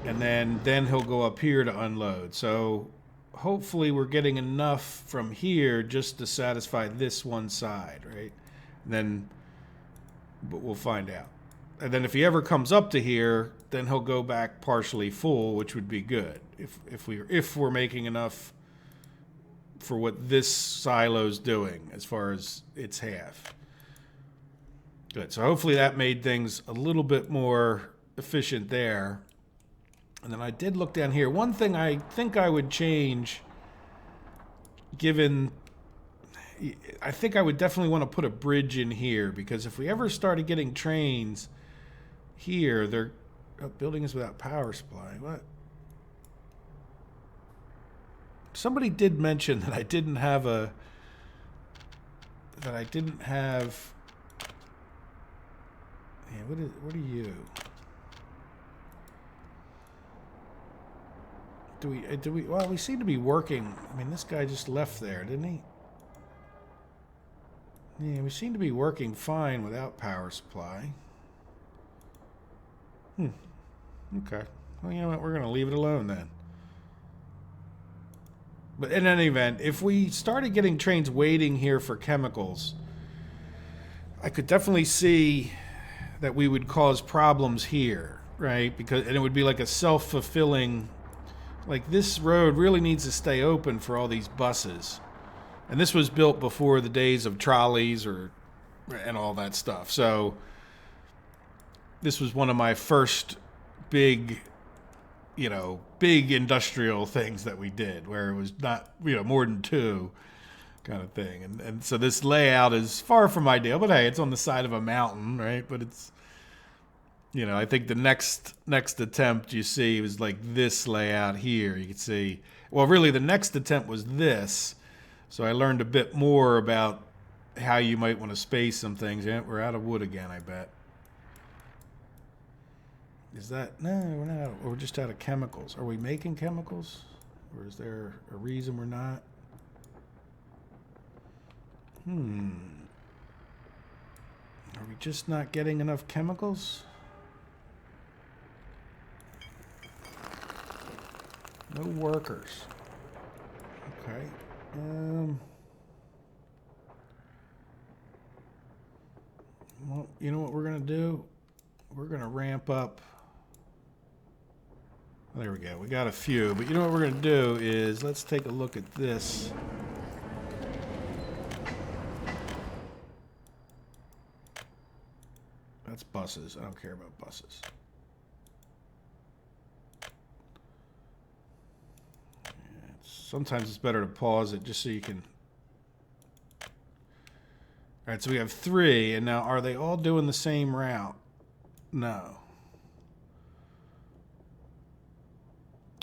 And then he'll go up here to unload. So hopefully we're getting enough from here just to satisfy this one side, right? And then, but we'll find out. And then if he ever comes up to here, then he'll go back partially full, which would be good if we're making enough for what this silo's doing as far as its half. Good. So hopefully that made things a little bit more efficient there. And then I did look down here. One thing I think I would change, given... I think I would definitely want to put a bridge in here, because if we ever started getting trains here, they're... Oh, building is without power supply. What? Somebody did mention that I didn't have a... That I didn't have... Yeah, what are you? Do we... Well, we seem to be working... I mean, this guy just left there, didn't he? Yeah, we seem to be working fine without power supply. Okay. Well, you know what? We're going to leave it alone then. But in any event, if we started getting trains waiting here for chemicals, I could definitely see that we would cause problems here, right? And it would be like a self-fulfilling... Like, this road really needs to stay open for all these buses. And this was built before the days of trolleys and all that stuff. So this was one of my first big industrial things that we did, where it was not, more than 2. kind of thing. And so this layout is far from ideal, but hey, it's on the side of a mountain, right? But it's, you know, I think the next attempt you see was like this layout here. You can see, well, really the next attempt was this. So I learned a bit more about how you might want to space some things. Yeah, we're out of wood again, I bet. Is that, no, we're not out, we're just out of chemicals. Are we making chemicals? Or is there a reason we're not? Are we just not getting enough chemicals? No workers. Okay. Well, you know what we're going to do? We're going to ramp up. There we go. We got a few. But you know what we're going to do is let's take a look at this. That's buses. I don't care about buses. Sometimes it's better to pause it just so you can. All right, so we have 3, and now are they all doing the same route? No.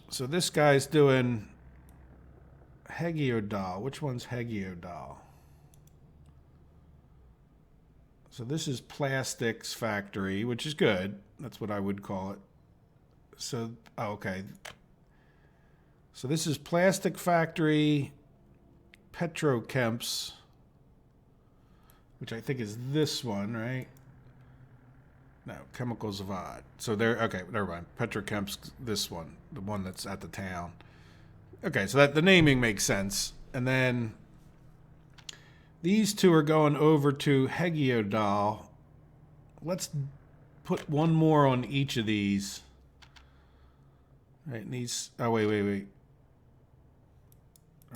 So this guy's doing Hegiodal. Which one's Hegiodal? So this is plastics factory, which is good. That's what I would call it. So, oh, okay. So this is plastic factory, petrochems, which I think is this one, right? No, chemicals of odd. So there, okay, never mind. Petrochems, this one, the one that's at the town. Okay, so that the naming makes sense. And then these 2 are going over to Hegiodal. Let's put one more on each of these. Right, and these, oh, wait.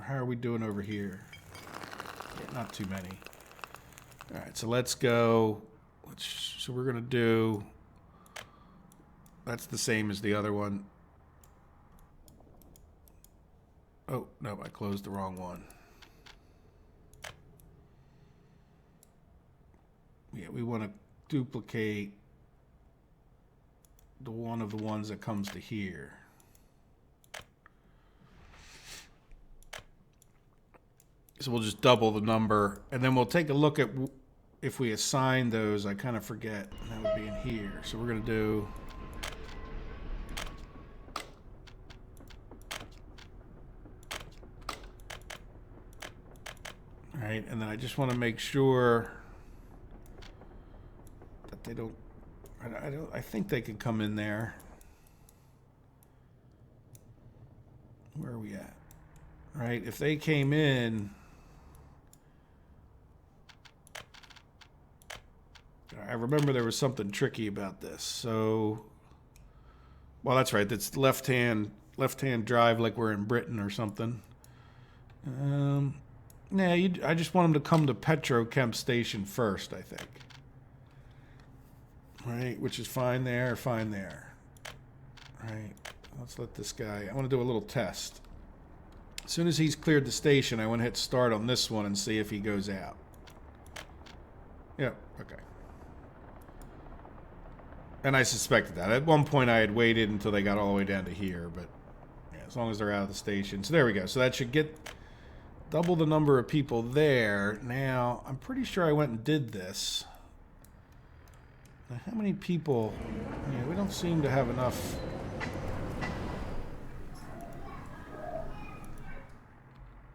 How are we doing over here? Yeah, not too many. All right, so let's go. So we're going to do, that's the same as the other one. Oh, no, I closed the wrong one. Yeah, we want to duplicate the one of the ones that comes to here. So we'll just double the number, and then we'll take a look at if we assign those. I kind of forget. That would be in here. So we're going to do... All right, and then I just want to make sure that they don't... I think they can come in there. Where are we at? All right, if they came in... I remember there was something tricky about this. So, well, that's right. That's left-hand drive, like we're in Britain or something. I just want them to come to Petrochem Station first, I think. Right, which is fine there, fine there. Right, let's let this guy. I want to do a little test. As soon as he's cleared the station, I want to hit start on this one and see if he goes out. Yep, okay. And I suspected that. At one point I had waited until they got all the way down to here, but yeah, as long as they're out of the station. So there we go. So that should get double the number of people there. Now, I'm pretty sure I went and did this. Now, how many people? Yeah, we don't seem to have enough.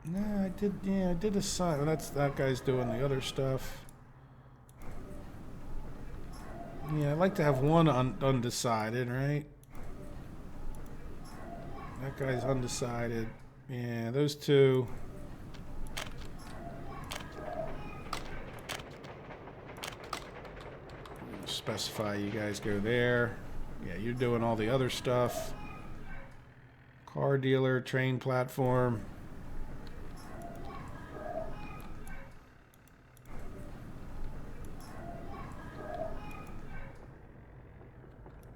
No, I did, yeah, I did assign. That guy's doing the other stuff. Yeah, I'd like to have one undecided, right? That guy's undecided. Yeah, those 2. Specify you guys go there. Yeah, you're doing all the other stuff. Car dealer, train platform.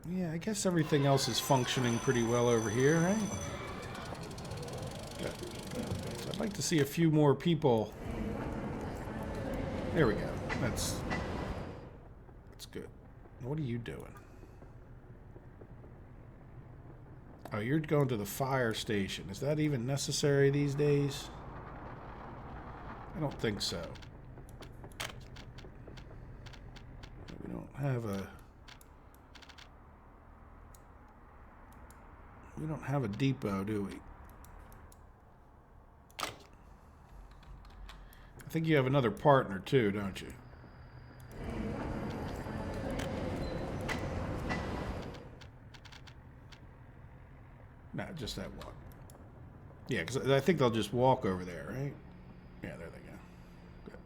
Yeah, I guess everything else is functioning pretty well over here, right? Good. So I'd like to see a few more people. There we go. That's good. What are you doing? Oh, you're going to the fire station. Is that even necessary these days? I don't think so. We don't have a depot, do we? I think you have another partner too, don't you? No, just that one. Yeah, because I think they'll just walk over there, right? Yeah, there they go. Good.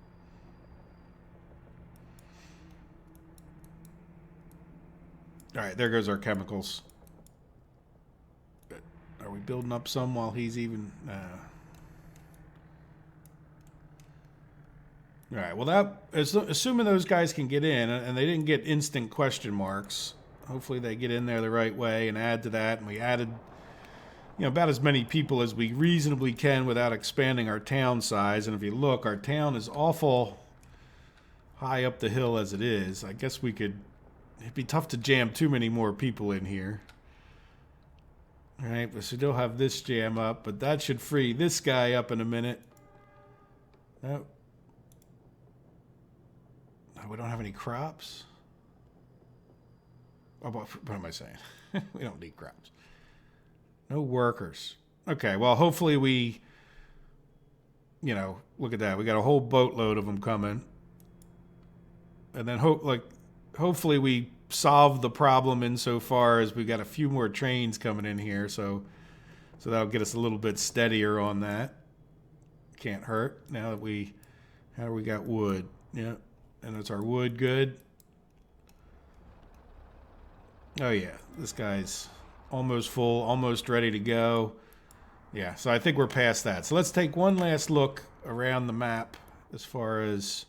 All right, there goes our chemicals. Good. Are we building up some while he's even... All right, well, that assuming those guys can get in, and they didn't get instant question marks, hopefully they get in there the right way and add to that, and we added... about as many people as we reasonably can without expanding our town size. And if you look, our town is awful high up the hill as it is. I guess we could... It'd be tough to jam too many more people in here. All right, but still have this jam up, but that should free this guy up in a minute. Oh. We don't have any crops? Oh, what am I saying? We don't need crops. No workers. Okay, well, hopefully we, look at that. We got a whole boatload of them coming. And then hopefully we solve the problem insofar as we got a few more trains coming in here, so that'll get us a little bit steadier on that. Can't hurt. Now that we got wood. Yeah. And it's our wood good. Oh yeah, this guy's almost full, almost ready to go. Yeah, so I think we're past that. So let's take one last look around the map as far as...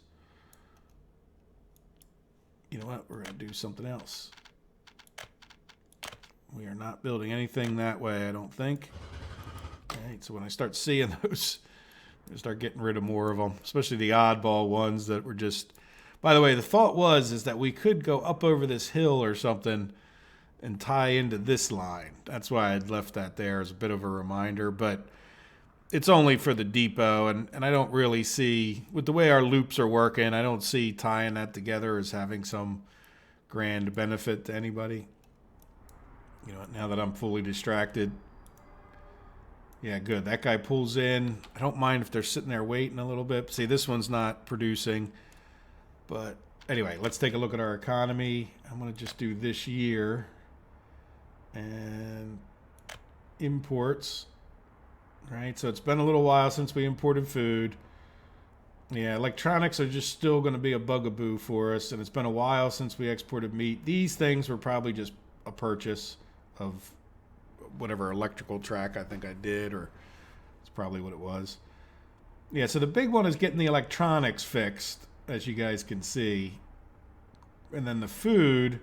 You know what? We're going to do something else. We are not building anything that way, I don't think. All right, so when I start seeing those, I'm going to start getting rid of more of them, especially the oddball ones that were just... By the way, the thought is that we could go up over this hill or something and tie into this line. That's why I'd left that there as a bit of a reminder, but it's only for the depot, and I don't really see, with the way our loops are working, I don't see tying that together as having some grand benefit to anybody. Now that I'm fully distracted. Yeah, good. That guy pulls in. I don't mind if they're sitting there waiting a little bit. See, this one's not producing. But anyway, let's take a look at our economy. I'm going to just do this year. And imports. Right, so it's been a little while since we imported food. Yeah, electronics are just still going to be a bugaboo for us. And it's been a while since we exported meat. These things were probably just a purchase of whatever electrical track I think I did. Or it's probably what it was. Yeah, so the big one is getting the electronics fixed, as you guys can see. And then the food,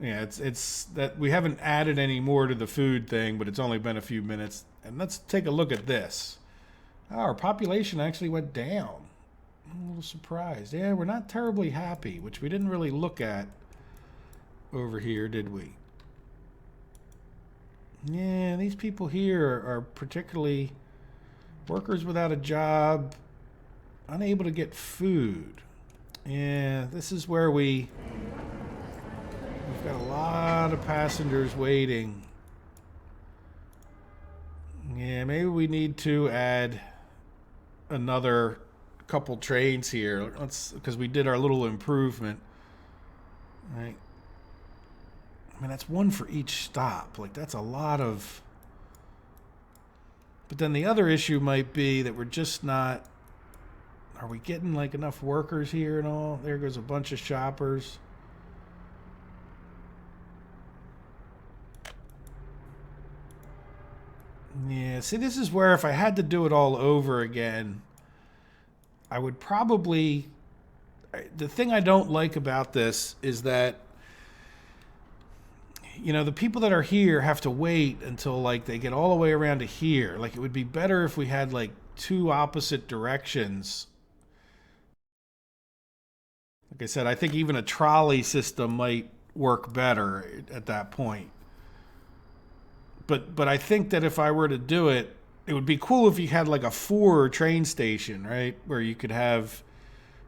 yeah, it's that we haven't added any more to the food thing, but it's only been a few minutes. And let's take a look at this. Our population actually went down. I'm a little surprised. Yeah, we're not terribly happy, which we didn't really look at over here, did we? Yeah, these people here are particularly workers without a job, unable to get food. Yeah, this is where we've got a lot of passengers waiting. Yeah, maybe we need to add another couple trains here. Because we did our little improvement. Right. I mean, that's one for each stop. Like, that's a lot of... But then the other issue might be that we're just not... Are we getting, like, enough workers here and all? There goes a bunch of shoppers. Yeah, see, this is where if I had to do it all over again, I would probably... The thing I don't like about this is that you know, the people that are here have to wait until like they get all the way around to here. Like it would be better if we had like two opposite directions. Like I said, I think even a trolley system might work better at that point. But I think that if I were to do it, it would be cool if you had like a 4 train station, right? Where you could have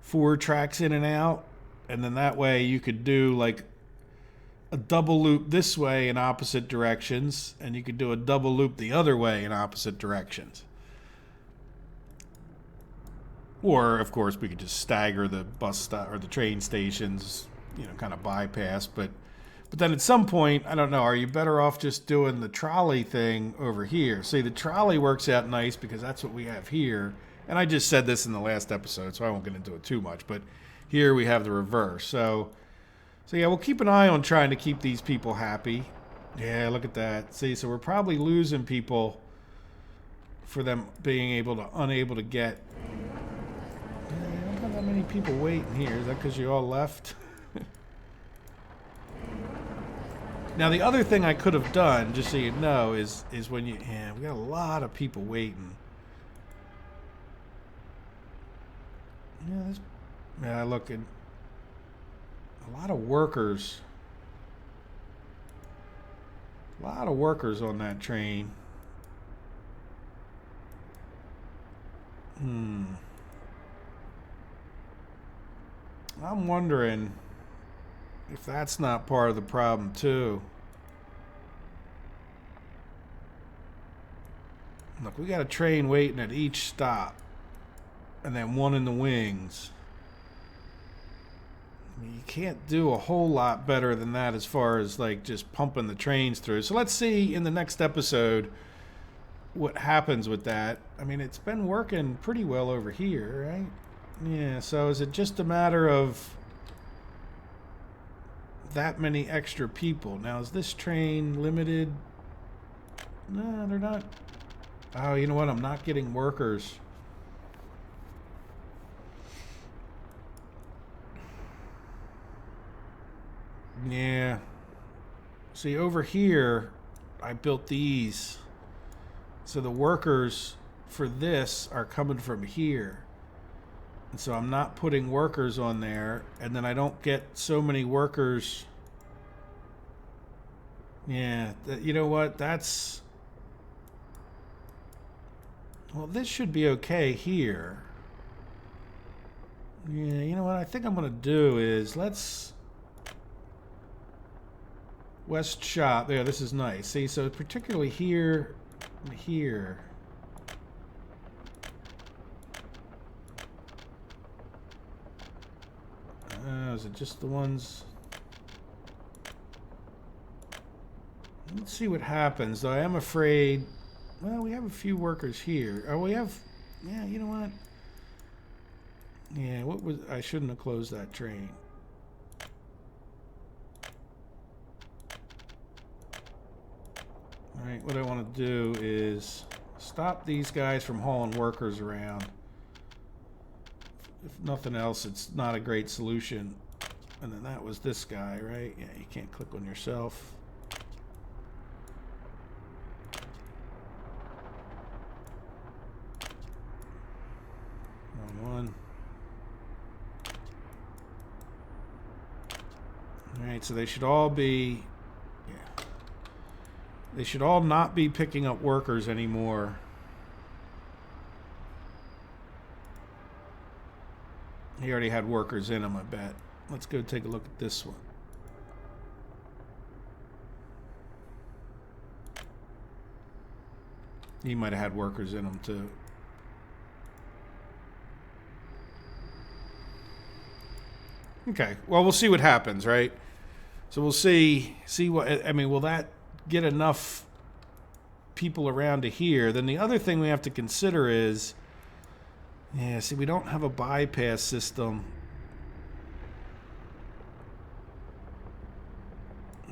4 tracks in and out, and then that way you could do like a double loop this way in opposite directions, and you could do a double loop the other way in opposite directions. Or, of course, we could just stagger the bus stop or the train stations, you know, kind of bypass. But then at some point, I don't know, are you better off just doing the trolley thing over here? See, the trolley works out nice because that's what we have here. And I just said this in the last episode, so I won't get into it too much. But here we have the reverse. So yeah, we'll keep an eye on trying to keep these people happy. Yeah, look at that. See, so we're probably losing people for them being unable to get. I don't have that many people waiting here. Is that because you all left? Now, the other thing I could have done, just so you know, is when we got a lot of people waiting. Look, a lot of workers. A lot of workers on that train. I'm wondering if that's not part of the problem too. Look, we got a train waiting at each stop, and then one in the wings. I mean, you can't do a whole lot better than that as far as like just pumping the trains through. So let's see in the next episode what happens with that. I mean, it's been working pretty well over here, right? Yeah, so is it just a matter of that many extra people? Now, is this train limited? No, they're not. Oh, you know what? I'm not getting workers. Yeah. See, over here, I built these. So the workers for this are coming from here. And so I'm not putting workers on there. And then I don't get so many workers. Yeah, you know what? That's... Well, this should be okay here. Yeah, you know what I think I'm going to do is let's... West Shop. There, this is nice. See, so particularly here and here. Is it just the ones? Let's see what happens, though. I am afraid... Well, we have a few workers here. Oh, we have... Yeah, you know what? Yeah, what was... I shouldn't have closed that train. Alright, what I want to do is stop these guys from hauling workers around. If nothing else, it's not a great solution. And then that was this guy, right? Yeah, you can't click on yourself. Wrong one. Alright, so they should all be... Yeah. They should all not be picking up workers anymore. He already had workers in him, I bet. Let's go take a look at this one. He might have had workers in him too. Okay, well, we'll see what happens, right? So we'll see what, I mean, will that get enough people around to here? Then the other thing we have to consider is, yeah, see, we don't have a bypass system.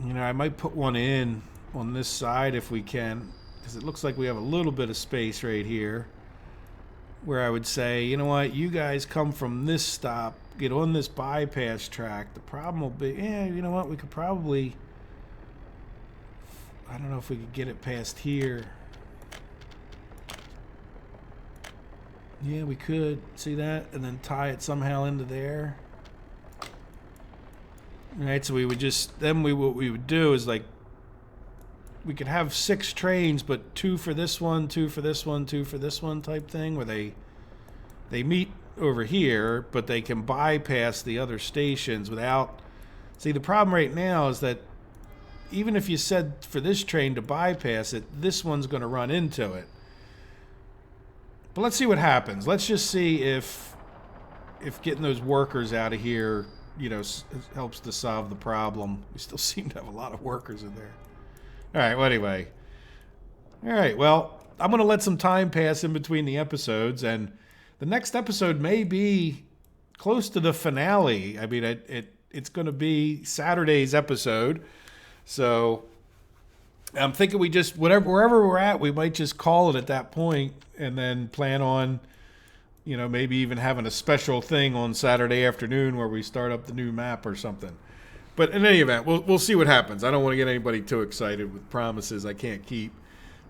You know, I might put one in on this side if we can, because it looks like we have a little bit of space right here where I would say, you know what, you guys come from this stop, get on this bypass track. The problem will be, yeah, you know what, we could probably I don't know if we could get it past here. Yeah, we could. See that? And then tie it somehow into there. All right, so we would just, then what we would do is like, we could have 6 trains, but 2 for this one, 2 for this one, 2 for this one type thing, where they meet over here, but they can bypass the other stations without... See, the problem right now is that even if you said for this train to bypass it, this one's going to run into it. But let's see what happens. Let's just see if getting those workers out of here, you know, helps to solve the problem. We still seem to have a lot of workers in there. All right, well, anyway. All right, well, I'm going to let some time pass in between the episodes, and the next episode may be close to the finale. I mean, it's going to be Saturday's episode. So I'm thinking we just, wherever we're at, we might just call it at that point and then plan on, you know, maybe even having a special thing on Saturday afternoon where we start up the new map or something. But in any event, we'll see what happens. I don't want to get anybody too excited with promises I can't keep.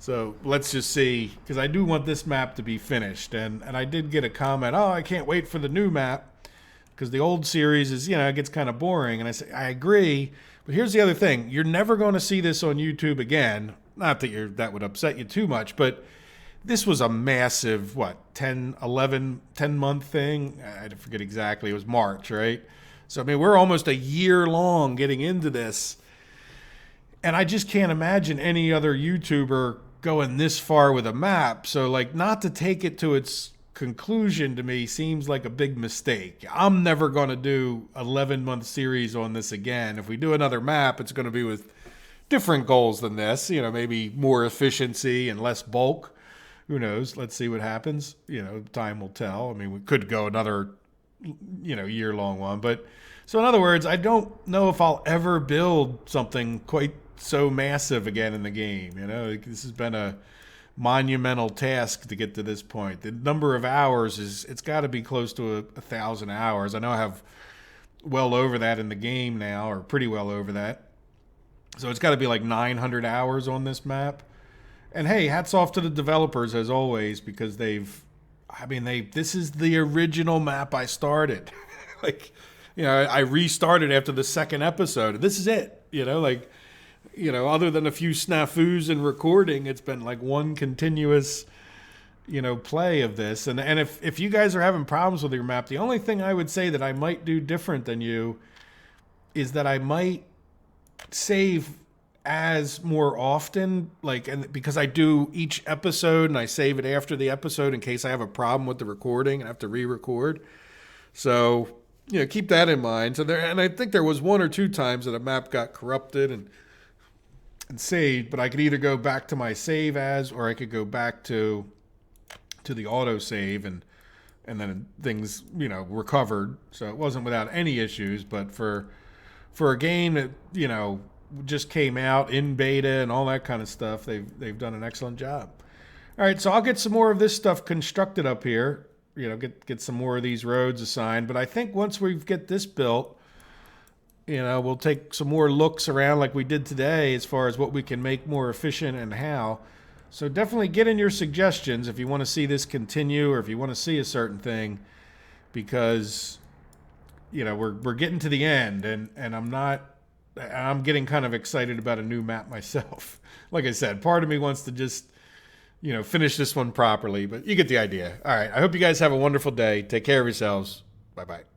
So let's just see, because I do want this map to be finished. And I did get a comment, oh, I can't wait for the new map, because the old series is, you know, it gets kind of boring. And I say, I agree. But here's the other thing. You're never going to see this on YouTube again. Not that that would upset you too much, but this was a massive, 10-month thing? I forget exactly. It was March, right? So, I mean, we're almost a year long getting into this. And I just can't imagine any other YouTuber going this far with a map. So, like, not to take it to its conclusion to me seems like a big mistake. I'm never going to do 11-month series on this again. If we do another map, it's going to be with different goals than this. You know, maybe more efficiency and less bulk. Who knows? Let's see what happens. You know, time will tell. I mean, we could go another, you know, year-long one. But so in other words, I don't know if I'll ever build something quite so massive again in the game. You know, this has been a monumental task to get to this point. The number of hours it's got to be close to 1,000 hours. I know I have well over that in the game now, or pretty well over that. So it's got to be like 900 hours on this map. And hey, hats off to the developers as always, because this is the original map I started. Like, you know, I restarted after the second episode. This is it, you know, like, you know, other than a few snafus in recording, it's been like one continuous, you know, play of this. And if you guys are having problems with your map, the only thing I would say that I might do different than you is that I might save as more often, like, and because I do each episode and I save it after the episode in case I have a problem with the recording and have to re-record. So, you know, keep that in mind. So and I think there was 1 or 2 times that a map got corrupted and saved, but I could either go back to my save as, or I could go back to the auto save and then things, you know, recovered. So it wasn't without any issues, but for a game that, you know, just came out in beta and all that kind of stuff, they've done an excellent job. All right, so I'll get some more of this stuff constructed up here, you know, get some more of these roads assigned, but I think once we get this built, you know, we'll take some more looks around like we did today as far as what we can make more efficient and how. So definitely get in your suggestions if you want to see this continue or if you want to see a certain thing, because, you know, we're getting to the end and I'm getting kind of excited about a new map myself. Like I said, part of me wants to just, you know, finish this one properly, but you get the idea. All right. I hope you guys have a wonderful day. Take care of yourselves. Bye-bye.